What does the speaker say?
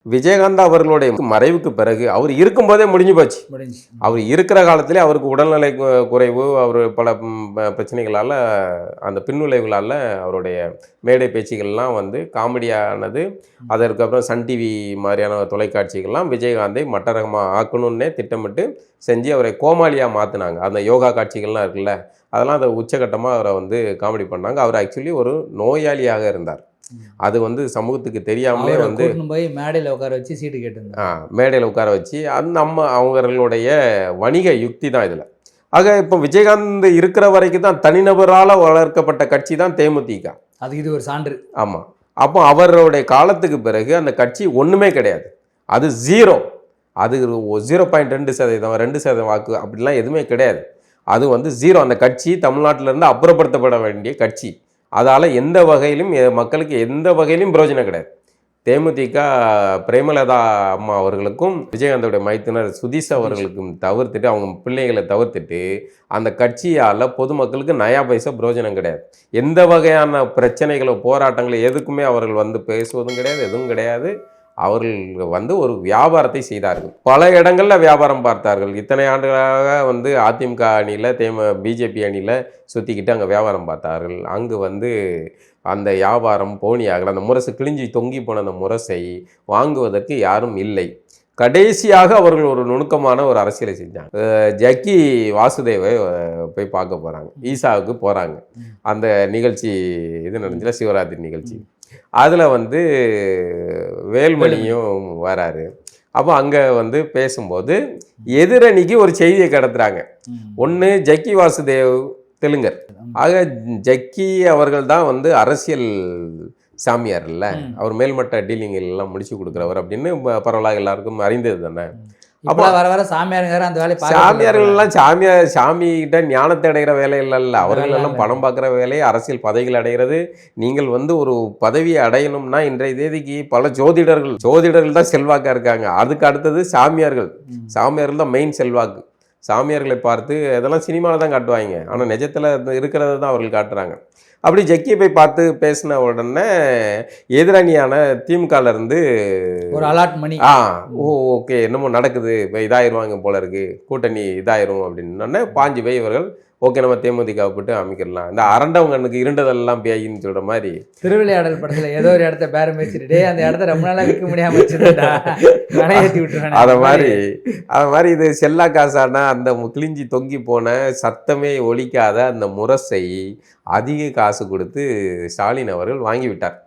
விஜயகாந்த் அவர்களுடைய மறைவுக்கு பிறகு அவர் இருக்கும்போதே முடிஞ்சு போச்சு. அவர் இருக்கிற காலத்திலே அவருக்கு உடல்நிலை குறைவு, அவர் பல பிரச்சனைகளால், அந்த பின்விளைவுகளால் அவருடைய மேடை பேச்சுகள்லாம் வந்து காமெடியானது. அதற்கப்புறம் சன் டிவி மாதிரியான தொலைக்காட்சிகள்லாம் விஜயகாந்தை மட்டரகமாக ஆக்கணுன்னே திட்டமிட்டு செஞ்சு அவரை கோமாளியாக மாற்றினாங்க. அந்த யோகா காட்சிகள்லாம் இருக்குல்ல, அதெல்லாம் அந்த உச்சகட்டமாக அவரை வந்து காமெடி பண்ணாங்க. அவர் ஆக்சுவலி ஒரு நோயாளியாக இருந்தார். அது வந்து சமூகத்துக்கு தெரியாமலே வந்து போய் மேடையில் உட்கார வச்சு சீட்டு கேட்டு மேடையில் உட்கார வச்சு அந்த அவங்களுடைய வணிக யுக்தி தான் இதில். ஆக இப்போ விஜயகாந்த் இருக்கிற வரைக்கும் தான் தனிநபரால் வளர்க்கப்பட்ட கட்சி தான் தேமுதிக. அதுக்கு இது ஒரு சான்று. ஆமாம். அப்போ அவருடைய காலத்துக்கு பிறகு அந்த கட்சி ஒன்றுமே கிடையாது. அது ஜீரோ. அது 0.2%, 2% வாக்கு அப்படிலாம் எதுவுமே கிடையாது. அது வந்து ஜீரோ. அந்த கட்சி தமிழ்நாட்டிலேருந்து அப்புறப்படுத்தப்பட வேண்டிய கட்சி. அதால் எந்த வகையிலும் மக்களுக்கு எந்த வகையிலும் பிரயோஜனம் கிடையாது. தேமுதிக பிரேமலதா அம்மா அவர்களுக்கும் விஜயகாந்தோடைய மைத்துனர் சுதீஷ் அவர்களுக்கும் தவிர்த்துட்டு, அவங்க பிள்ளைகளை தவிர்த்துட்டு, அந்த கட்சியால் பொதுமக்களுக்கு நயா பைசா பிரயோஜனம் கிடையாது. எந்த வகையான பிரச்சனைகளோ போராட்டங்களோ எதுக்குமே அவர்கள் வந்து பேசுவதும் கிடையாது, எதுவும் கிடையாது. அவர்கள் வந்து ஒரு வியாபாரத்தை செய்தார்கள். பல இடங்களில் வியாபாரம் பார்த்தார்கள். இத்தனை ஆண்டுகளாக வந்து அதிமுக அணியில் பிஜேபி அணியில் சுற்றிக்கிட்டு அங்கே வியாபாரம் பார்த்தார்கள். அங்கு வந்து அந்த வியாபாரம் போனியாகல. அந்த முரசு கிழிஞ்சி தொங்கி போன அந்த முரசை வாங்குவதற்கு யாரும் இல்லை. கடைசியாக அவர்கள் ஒரு நுணுக்கமான ஒரு அரசியலை செஞ்சாங்க. ஜக்கி வாசுதேவை போய் பார்க்க போகிறாங்க, ஈசாவுக்கு போகிறாங்க. அந்த நிகழ்ச்சி இது நடந்துச்சுல, சிவராத்திரி நிகழ்ச்சி. அதில் வந்து வேல்மணியும் வராரு. அப்போ அங்கே வந்து பேசும்போது எதிரணிக்கு ஒரு செய்தியை கடத்துறாங்க. ஒன்று ஜக்கி வாசுதேவ் தெலுங்கர். ஆக ஜக்கி அவர்கள் தான் வந்து அரசியல் சாமியார் இல்லை, அவர் மேல்மட்ட டீலிங்கள் எல்லாம் முடிச்சு கொடுக்குறவர் அப்படின்னு பரவலாக எல்லாருக்கும் அறிந்தது தானே. அப்போ வர வர சாமியாருங்கிற அந்த வேலை சாமியார்கள்லாம் சாமிகிட்ட ஞானத்தை அடைகிற வேலை இல்லைல்ல. அவர்கள் எல்லாம் பணம் பார்க்குற வேலையை, அரசியல் பதவிகள் அடைகிறது. நீங்கள் வந்து ஒரு பதவியை அடையணும்னா இன்றைய தேதிக்கு பல ஜோதிடர்கள் தான் செல்வாக்காக இருக்காங்க. அதுக்கு அடுத்தது சாமியார்கள் தான் மெயின் செல்வாக்கு. சாமியார்களை பார்த்து இதெல்லாம் சினிமாவில் தான் காட்டுவாங்க, ஆனால் நிஜத்தில் இருக்கிறத தான் அவர்கள் காட்டுறாங்க. அப்படி ஜக்கியை போய் பார்த்து பேசின உடனே எதிரணியான திமுகலேருந்து ஒரு அலாட் மணி, ஓகே என்னமோ நடக்குது, இப்போ இதாயிருவாங்க போல இருக்கு, கூட்டணி இதாயிரும் அப்படின்னோடனே பாஞ்சு போய் இவர்கள் ஓகே நம்ம தேமுதிகவை போட்டு அமைக்கிடலாம். இந்த அரண்டவங்கனுக்கு இருண்டதெல்லாம் பேயின்னு சொல்கிற மாதிரி திருவிளையாடல் படத்தில் ஏதோ ஒரு இடத்த பேரம் பேசிட்டு அந்த இடத்த ரொம்ப நாளாக விற்க முடியாமல் ஏற்றி விட்டுருவேன். அதை மாதிரி இது செல்லா காசானா அந்த கிழிஞ்சி தொங்கி போன சத்தமே ஒலிக்காத அந்த முரசை அதிக காசு கொடுத்து ஸ்டாலின் அவர்கள் வாங்கிவிட்டார்.